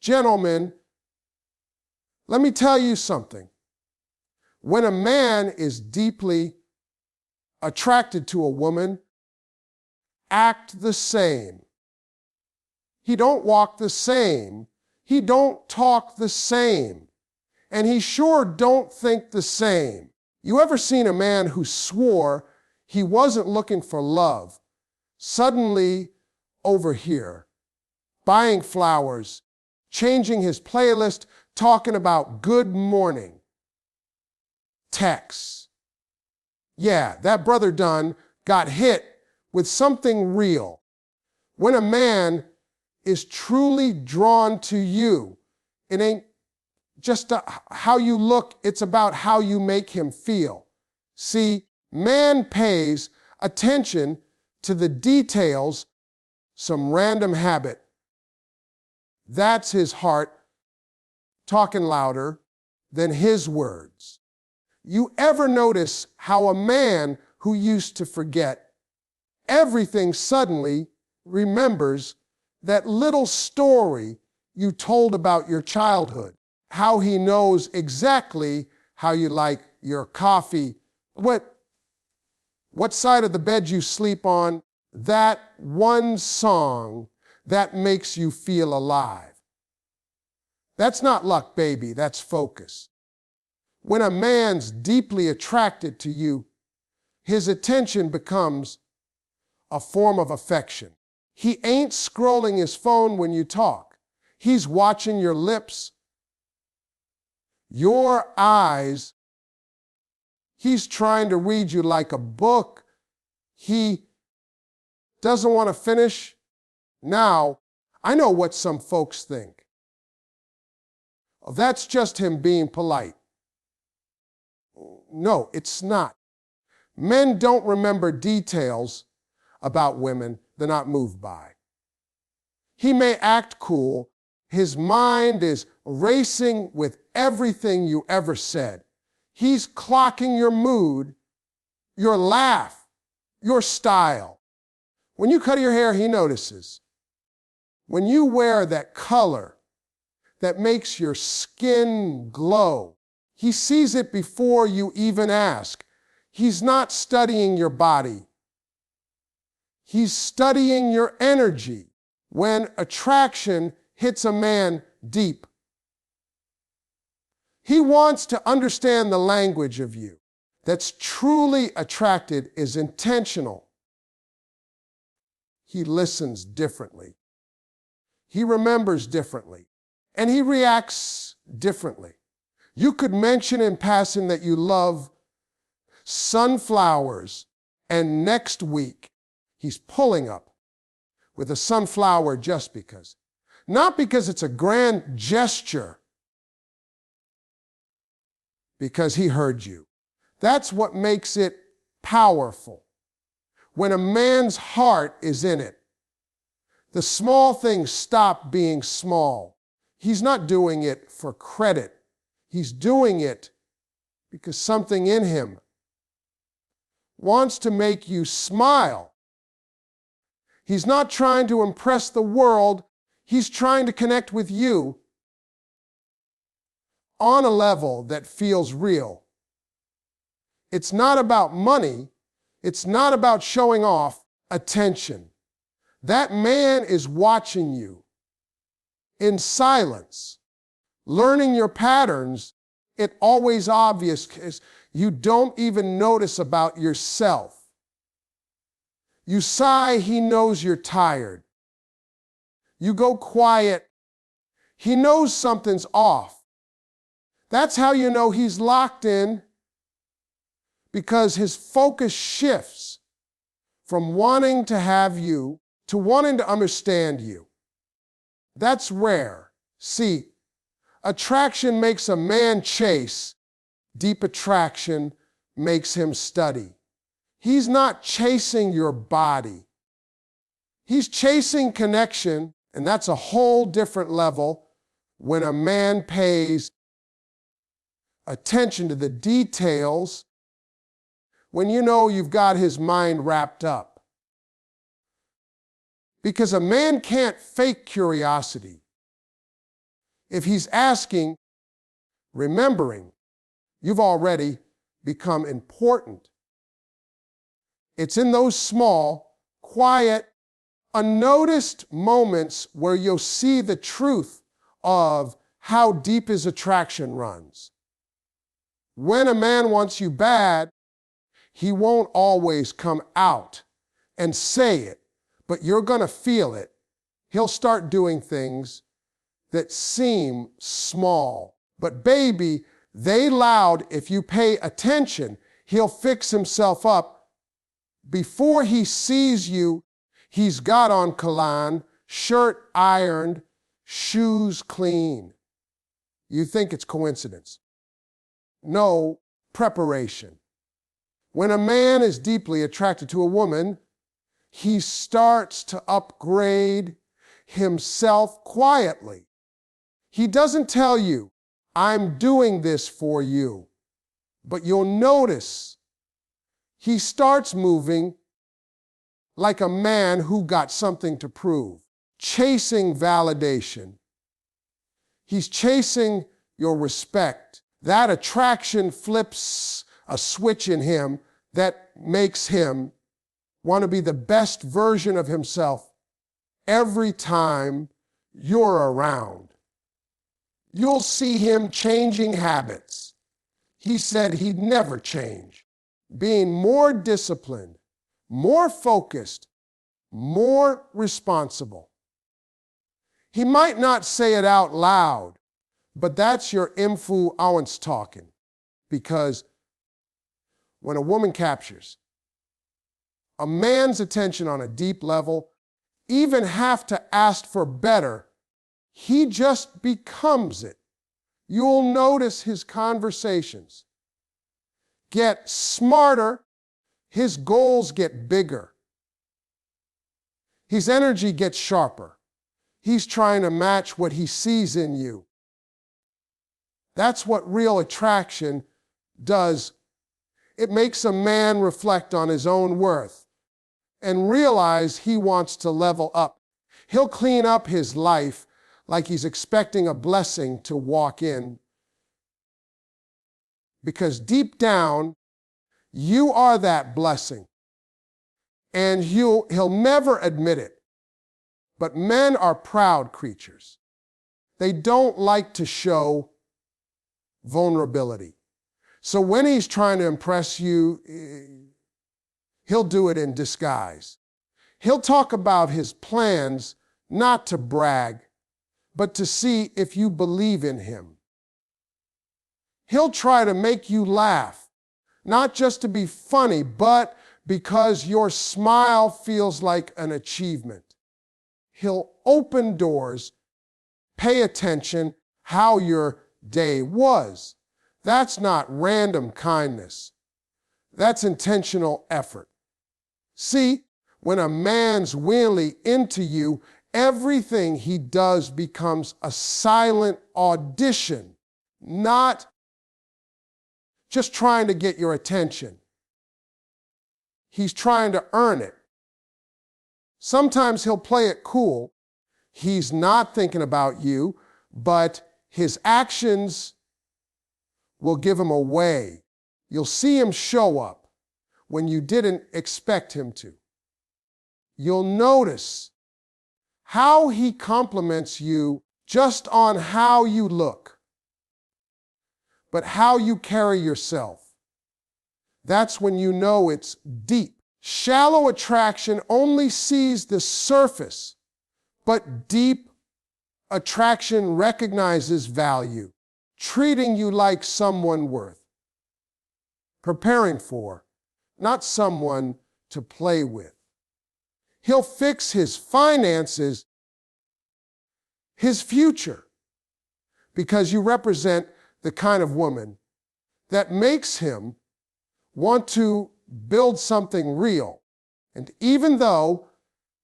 Gentlemen, let me tell you something. When a man is deeply attracted to a woman, act the same. He don't walk the same. He don't talk the same. And he sure don't think the same. You ever seen a man who swore he wasn't looking for love, suddenly over here, buying flowers, changing his playlist, talking about good morning, texts? Yeah, that brother done got hit with something real. When a man is truly drawn to you, it ain't just how you look, it's about how you make him feel. See, man pays attention to the details, some random habit. That's his heart talking louder than his words. You ever notice how a man who used to forget everything suddenly remembers that little story you told about your childhood? How he knows exactly how you like your coffee, what side of the bed you sleep on, that one song that makes you feel alive. That's not luck, baby, that's focus. When a man's deeply attracted to you, his attention becomes a form of affection. He ain't scrolling his phone when you talk. He's watching your lips, your eyes. He's trying to read you like a book. He doesn't want to finish. Now, I know what some folks think. Oh, that's just him being polite. No, it's not. Men don't remember details about women they're not moved by. He may act cool. His mind is racing with everything you ever said. He's clocking your mood, your laugh, your style. When you cut your hair, he notices. When you wear that color that makes your skin glow, he sees it before you even ask. He's not studying your body. He's studying your energy. When attraction hits a man deep, he wants to understand the language of you. That's truly attracted is intentional. He listens differently. He remembers differently. And he reacts differently. You could mention in passing that you love sunflowers, and next week he's pulling up with a sunflower just because. Not because it's a grand gesture, because he heard you. That's what makes it powerful. When a man's heart is in it, the small things stop being small. He's not doing it for credit. He's doing it because something in him wants to make you smile. He's not trying to impress the world. He's trying to connect with you on a level that feels real. It's not about money. It's not about showing off attention. That man is watching you in silence, learning your patterns. It's always obvious because you don't even notice about yourself. You sigh, he knows you're tired. You go quiet, he knows something's off. That's how you know he's locked in, because his focus shifts from wanting to have you to wanting to understand you. That's rare. See, attraction makes a man chase. Deep attraction makes him study. He's not chasing your body. He's chasing connection, and that's a whole different level when a man pays attention to the details, when you know you've got his mind wrapped up. Because a man can't fake curiosity. If he's asking, remembering, you've already become important. It's in those small, quiet, unnoticed moments where you'll see the truth of how deep his attraction runs. When a man wants you bad, he won't always come out and say it, but you're going to feel it. He'll start doing things that seem small, but baby, they loud. If you pay attention, he'll fix himself up. Before he sees you, he's got on cologne, shirt ironed, shoes clean. You think it's coincidence. No, preparation. When a man is deeply attracted to a woman, he starts to upgrade himself quietly. He doesn't tell you, I'm doing this for you, but you'll notice he starts moving like a man who got something to prove, chasing validation. He's chasing your respect. That attraction flips a switch in him that makes him want to be the best version of himself every time you're around. You'll see him changing habits. He said he'd never change, being more disciplined, more focused, more responsible. He might not say it out loud, but that's your influence talking. Because when a woman captures a man's attention on a deep level, even have to ask for better, he just becomes it. You'll notice his conversations get smarter, his goals get bigger, his energy gets sharper. He's trying to match what he sees in you. That's what real attraction does. It makes a man reflect on his own worth and realize he wants to level up. He'll clean up his life like he's expecting a blessing to walk in. Because deep down, you are that blessing. And he'll never admit it. But men are proud creatures. They don't like to show vulnerability. So when he's trying to impress you, he'll do it in disguise. He'll talk about his plans not to brag, but to see if you believe in him. He'll try to make you laugh, not just to be funny, but because your smile feels like an achievement. He'll open doors, pay attention how your day was. That's not random kindness. That's intentional effort. See, when a man's really into you, everything he does becomes a silent audition, not just trying to get your attention. He's trying to earn it. Sometimes he'll play it cool. He's not thinking about you, but his actions will give him away. You'll see him show up when you didn't expect him to. You'll notice how he compliments you just on how you look, but how you carry yourself. That's when you know it's deep. Shallow attraction only sees the surface, but deep attraction recognizes value, treating you like someone worth preparing for, not someone to play with. He'll fix his finances, his future, because you represent the kind of woman that makes him want to build something real. And even though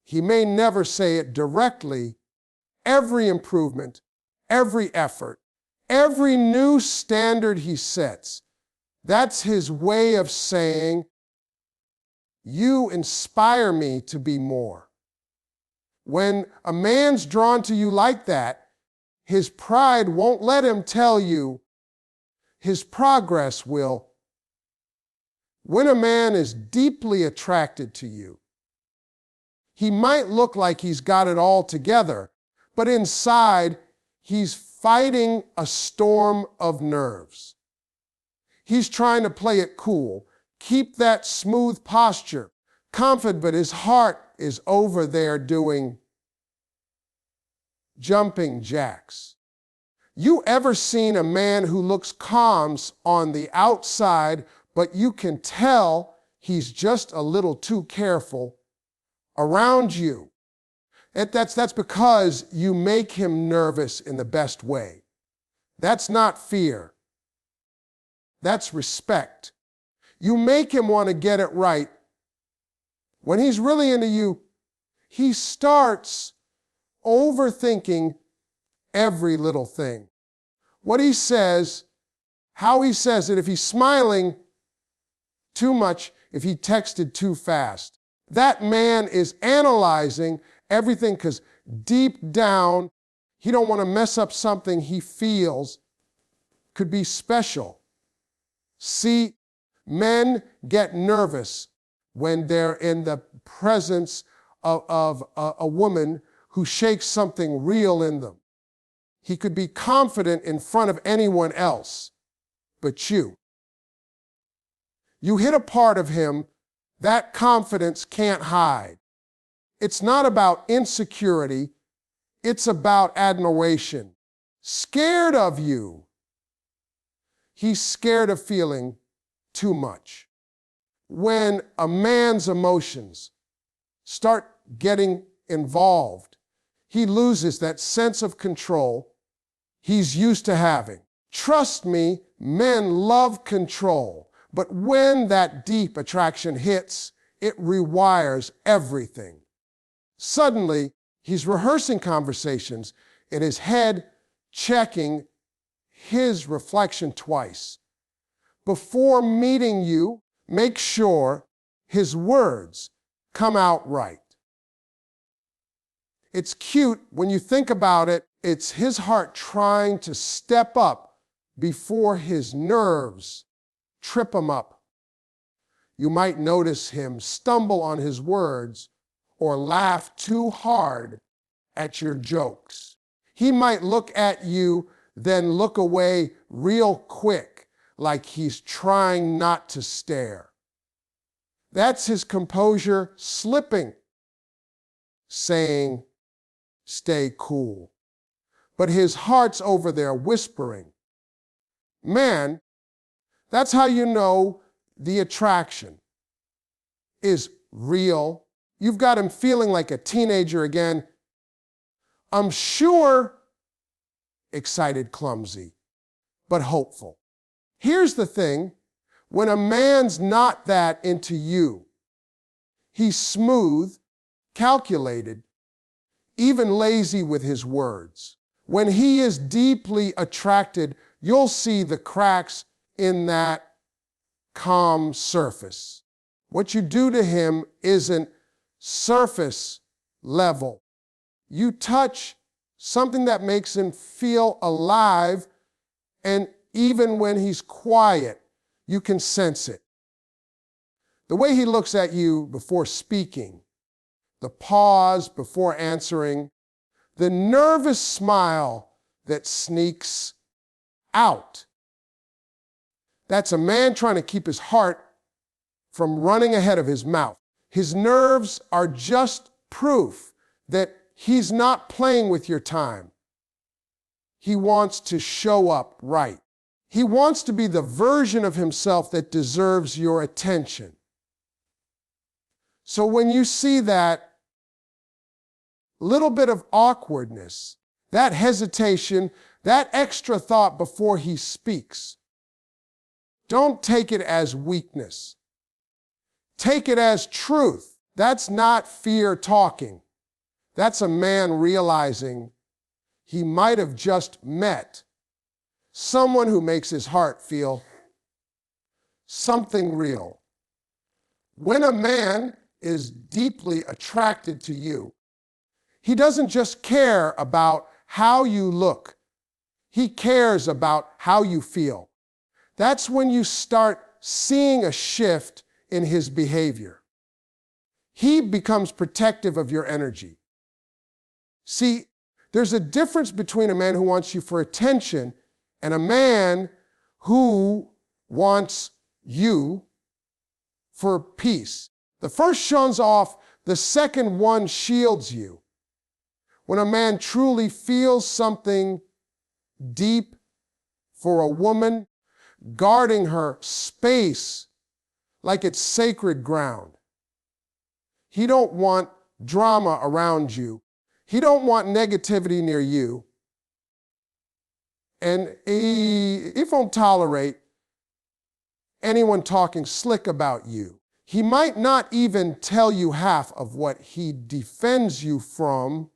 he may never say it directly, every improvement, every effort, every new standard he sets, that's his way of saying, you inspire me to be more. When a man's drawn to you like that, His pride won't let him tell you. His progress will. When a man is deeply attracted to you, he might look like he's got it all together, but inside, he's fighting a storm of nerves. He's trying to play it cool, keep that smooth posture, confident, but his heart is over there doing jumping jacks. You ever seen a man who looks calm on the outside, but you can tell he's just a little too careful around you? That's because you make him nervous in the best way. That's not fear. That's respect. You make him want to get it right. When he's really into you, he starts overthinking every little thing. What he says, how he says it, if he's smiling too much, if he texted too fast. That man is analyzing everything because deep down, he don't want to mess up something he feels could be special. See, men get nervous when they're in the presence of a woman who shakes something real in them. He could be confident in front of anyone else but you. You hit a part of him that confidence can't hide. It's not about insecurity, it's about admiration. Scared of you. He's scared of feeling too much. When a man's emotions start getting involved, he loses that sense of control he's used to having. Trust me, men love control, but when that deep attraction hits, it rewires everything. Suddenly, he's rehearsing conversations in his head, checking his reflection twice. Before meeting you, make sure his words come out right. It's cute when you think about it. It's his heart trying to step up before his nerves trip him up. You might notice him stumble on his words or laugh too hard at your jokes. He might look at you, then look away real quick, like he's trying not to stare. That's his composure slipping, saying, "Stay cool." But his heart's over there whispering. Man, that's how you know the attraction is real. You've got him feeling like a teenager again. I'm sure excited, clumsy, but hopeful. Here's the thing. When a man's not that into you, he's smooth, calculated, even lazy with his words. When he is deeply attracted, you'll see the cracks in that calm surface. What you do to him isn't surface level. You touch something that makes him feel alive, and even when he's quiet, you can sense it. The way he looks at you before speaking, the pause before answering, the nervous smile that sneaks out. That's a man trying to keep his heart from running ahead of his mouth. His nerves are just proof that he's not playing with your time. He wants to show up right. He wants to be the version of himself that deserves your attention. So when you see that little bit of awkwardness, that hesitation, that extra thought before he speaks, don't take it as weakness. Take it as truth. That's not fear talking. That's a man realizing he might have just met someone who makes his heart feel something real. When a man is deeply attracted to you, he doesn't just care about how you look He cares about how you feel. That's when you start seeing a shift in his behavior. He becomes protective of your energy. See, there's a difference between a man who wants you for attention and a man who wants you for peace. The first shuns off, the second one shields you. When a man truly feels something deep for a woman, guarding her space like it's sacred ground. He don't want drama around you. He don't want negativity near you. And he won't tolerate anyone talking slick about you. He might not even tell you half of what he defends you from,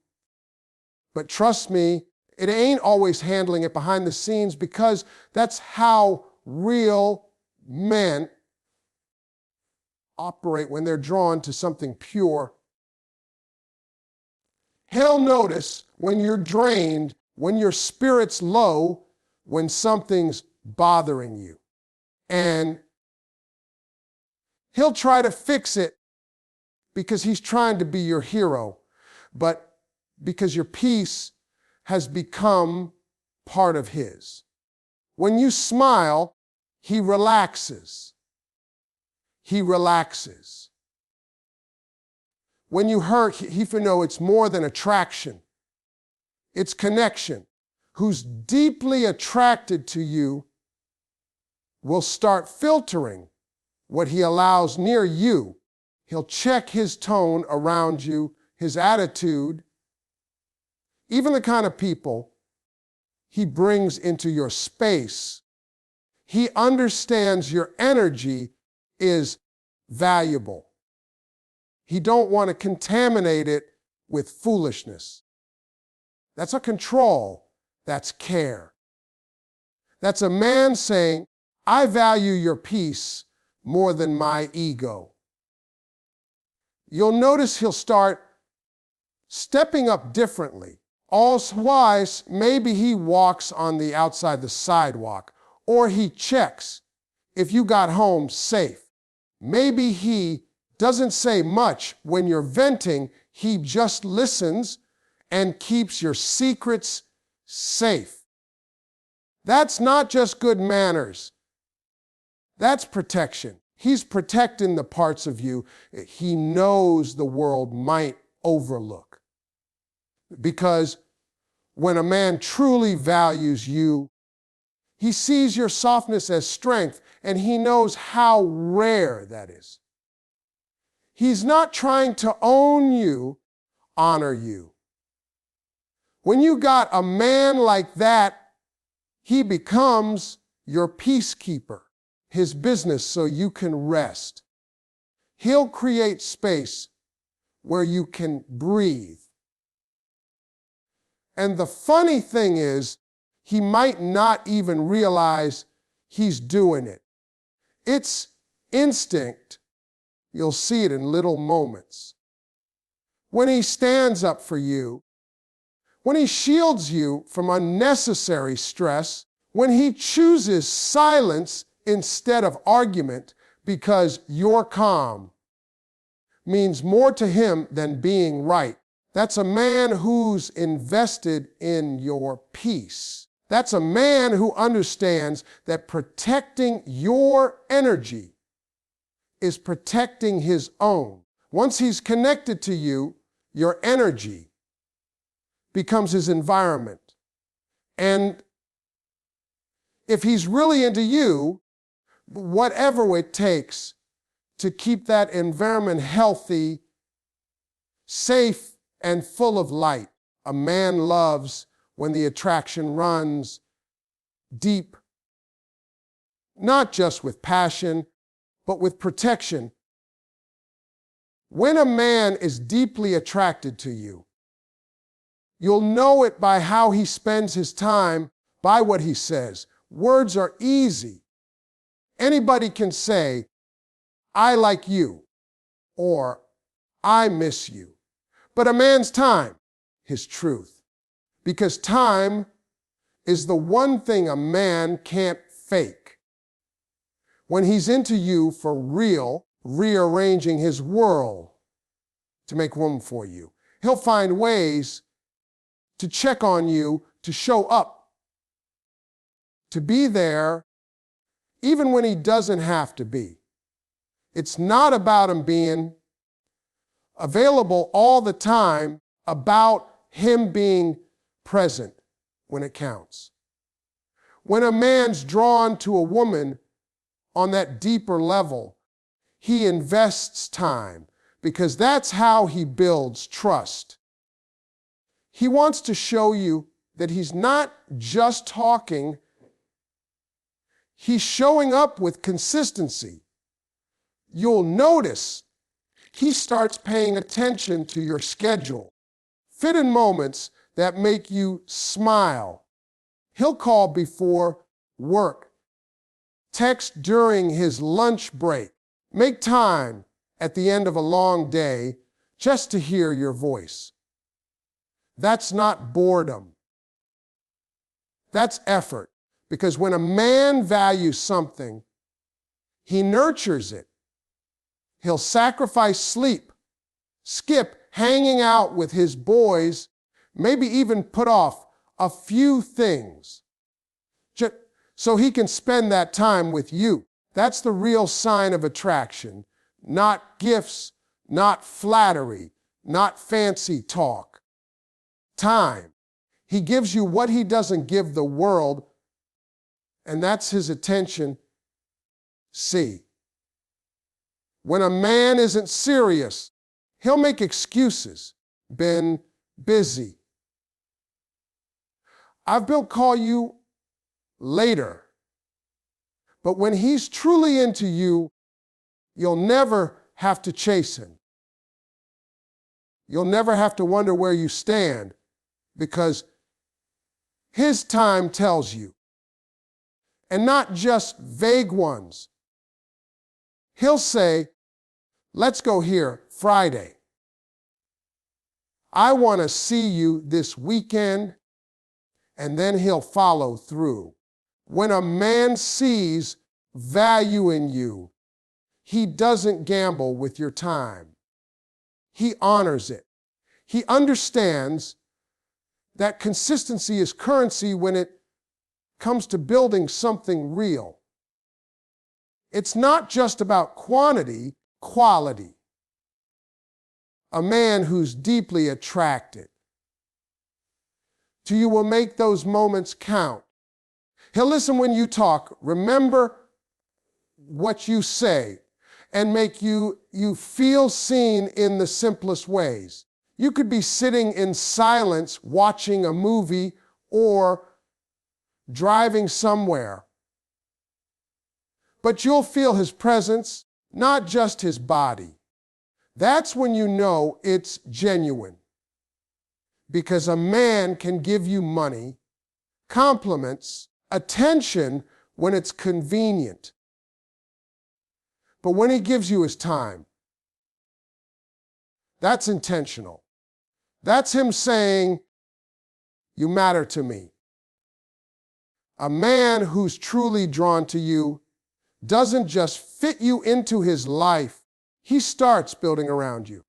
but trust me, it ain't always handling it behind the scenes, because that's how real men operate when they're drawn to something pure. He'll notice when you're drained, when your spirit's low, when something's bothering you. And he'll try to fix it because he's trying to be your hero, but because your peace has become part of his. When you smile, he relaxes. He relaxes. When you hurt, he know it's more than attraction. It's connection. Who's deeply attracted to you will start filtering what he allows near you. He'll check his tone around you, his attitude, even the kind of people he brings into your space. He understands your energy is valuable. He don't want to contaminate it with foolishness. That's a control. That's care. That's a man saying, I value your peace more than my ego. You'll notice he'll start stepping up differently. Allswise, maybe he walks on the outside the sidewalk, or he checks if you got home safe. Maybe he doesn't say much when you're venting. He just listens and keeps your secrets safe. That's not just good manners. That's protection. He's protecting the parts of you he knows the world might overlook. Because when a man truly values you, he sees your softness as strength, and he knows how rare that is. He's not trying to own you, honor you. When you got a man like that, he becomes your peacekeeper, his business, so you can rest. He'll create space where you can breathe. And the funny thing is, he might not even realize he's doing it. It's instinct. You'll see it in little moments. When he stands up for you, when he shields you from unnecessary stress, when he chooses silence instead of argument because you're calm, means more to him than being right. That's a man who's invested in your peace. That's a man who understands that protecting your energy is protecting his own. Once he's connected to you, your energy becomes his environment. And if he's really into you, whatever it takes to keep that environment healthy, safe, and full of light. A man loves when the attraction runs deep, not just with passion, but with protection. When a man is deeply attracted to you, you'll know it by how he spends his time, by what he says. Words are easy. Anybody can say, I like you, or I miss you. But a man's time, his truth. Because time is the one thing a man can't fake. When he's into you for real, rearranging his world to make room for you, he'll find ways to check on you, to show up, to be there, even when he doesn't have to be. It's not about him being available all the time, about him being present when it counts. When a man's drawn to a woman on that deeper level, he invests time, because that's how he builds trust. He wants to show you that he's not just talking, he's showing up with consistency. You'll notice he starts paying attention to your schedule. Fit in moments that make you smile. He'll call before work, text during his lunch break, make time at the end of a long day just to hear your voice. That's not boredom. That's effort. Because when a man values something, he nurtures it. He'll sacrifice sleep, skip hanging out with his boys, maybe even put off a few things so he can spend that time with you. That's the real sign of attraction. Not gifts, not flattery, not fancy talk. Time. He gives you what he doesn't give the world, and that's his attention. See, when a man isn't serious, he'll make excuses. Been busy. I'll call you later. But when he's truly into you, you'll never have to chase him. You'll never have to wonder where you stand, because his time tells you. And not just vague ones. He'll say, let's go here Friday. I want to see you this weekend, and then he'll follow through. When a man sees value in you, he doesn't gamble with your time. He honors it. He understands that consistency is currency when it comes to building something real. It's not just about quantity, quality. A man who's deeply attracted to you will make those moments count. He'll listen when you talk, remember what you say, and make you feel seen in the simplest ways. You could be sitting in silence watching a movie or driving somewhere, but you'll feel his presence, not just his body. That's when you know it's genuine. Because a man can give you money, compliments, attention when it's convenient. But when he gives you his time, that's intentional. That's him saying, you matter to me. A man who's truly drawn to you doesn't just fit you into his life, he starts building around you.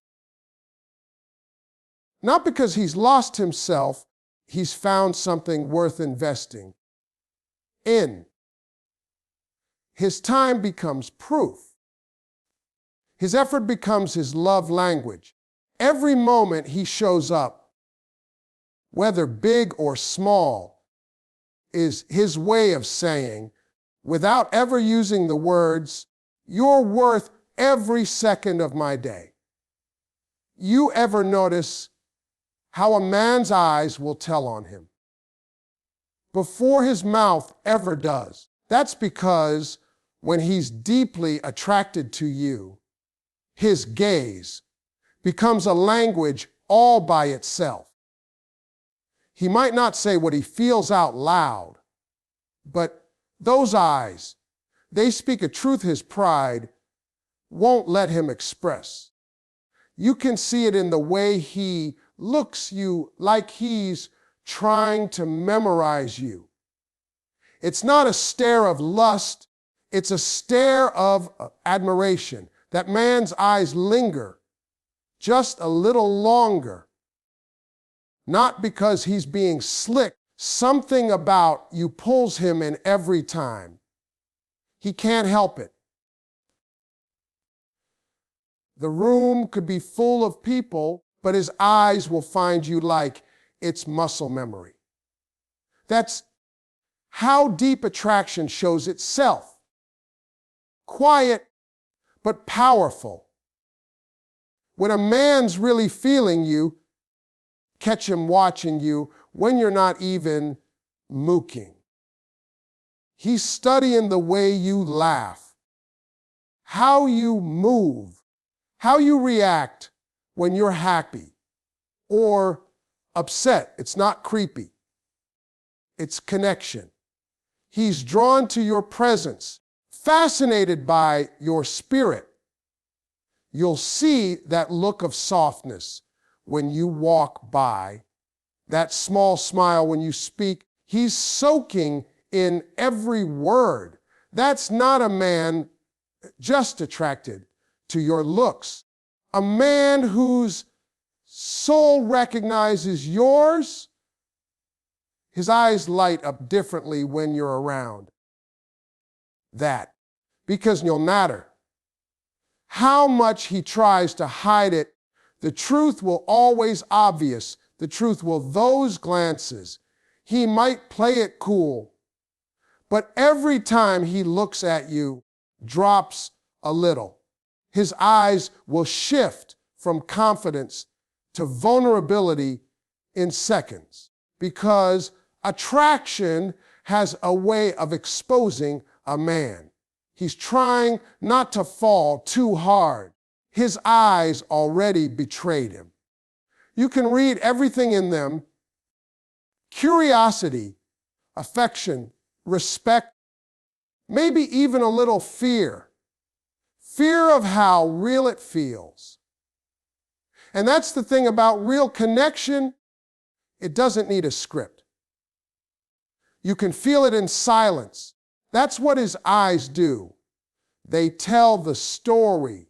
Not because he's lost himself, he's found something worth investing in. His time becomes proof. His effort becomes his love language. Every moment he shows up, whether big or small, is his way of saying, without ever using the words, you're worth every second of my day. You ever notice how a man's eyes will tell on him before his mouth ever does? That's because when he's deeply attracted to you, his gaze becomes a language all by itself. He might not say what he feels out loud, but those eyes, they speak a truth his pride won't let him express. You can see it in the way he looks you like he's trying to memorize you. It's not a stare of lust, it's a stare of admiration. That man's eyes linger just a little longer. Not because he's being slick. Something about you pulls him in every time. He can't help it. The room could be full of people, but his eyes will find you like it's muscle memory. That's how deep attraction shows itself. Quiet, but powerful. When a man's really feeling you, catch him watching you when you're not even mooking. He's studying the way you laugh, how you move, how you react when you're happy or upset. It's not creepy. It's connection. He's drawn to your presence, fascinated by your spirit. You'll see that look of softness when you walk by, that small smile when you speak. He's soaking in every word. That's not a man just attracted to your looks. A man whose soul recognizes yours, his eyes light up differently when you're around. That, because no matter how much he tries to hide it, the truth will always obvious. The truth will those glances. He might play it cool, but every time he looks at you, drops a little. His eyes will shift from confidence to vulnerability in seconds, because attraction has a way of exposing a man. He's trying not to fall too hard. His eyes already betrayed him. You can read everything in them: curiosity, affection, respect, maybe even a little fear. Fear of how real it feels. And that's the thing about real connection. It doesn't need a script. You can feel it in silence. That's what his eyes do. They tell the story.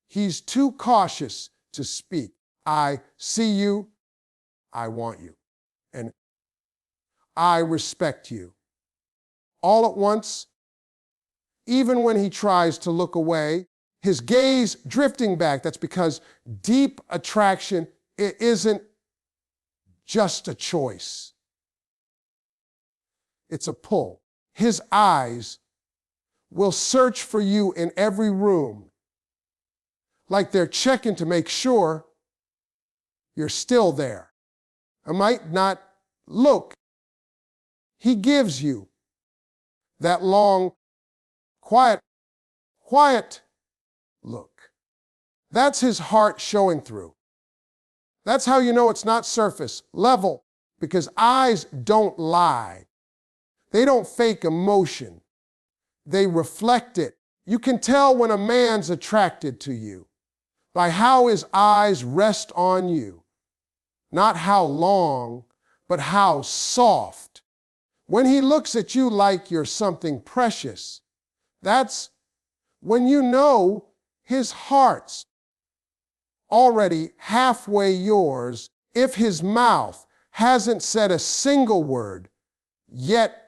He's too cautious to speak. I see you, I want you, and I respect you. All at once, even when he tries to look away, his gaze drifting back. That's because deep attraction isn't just a choice. It's a pull. His eyes will search for you in every room, like they're checking to make sure you're still there. I might not look. He gives you that long, quiet look. That's his heart showing through. That's how you know it's not surface level, because eyes don't lie. They don't fake emotion. They reflect it. You can tell when a man's attracted to you by how his eyes rest on you. Not how long, but how soft. When he looks at you like you're something precious, that's when you know his heart's already halfway yours. If his mouth hasn't said a single word, yet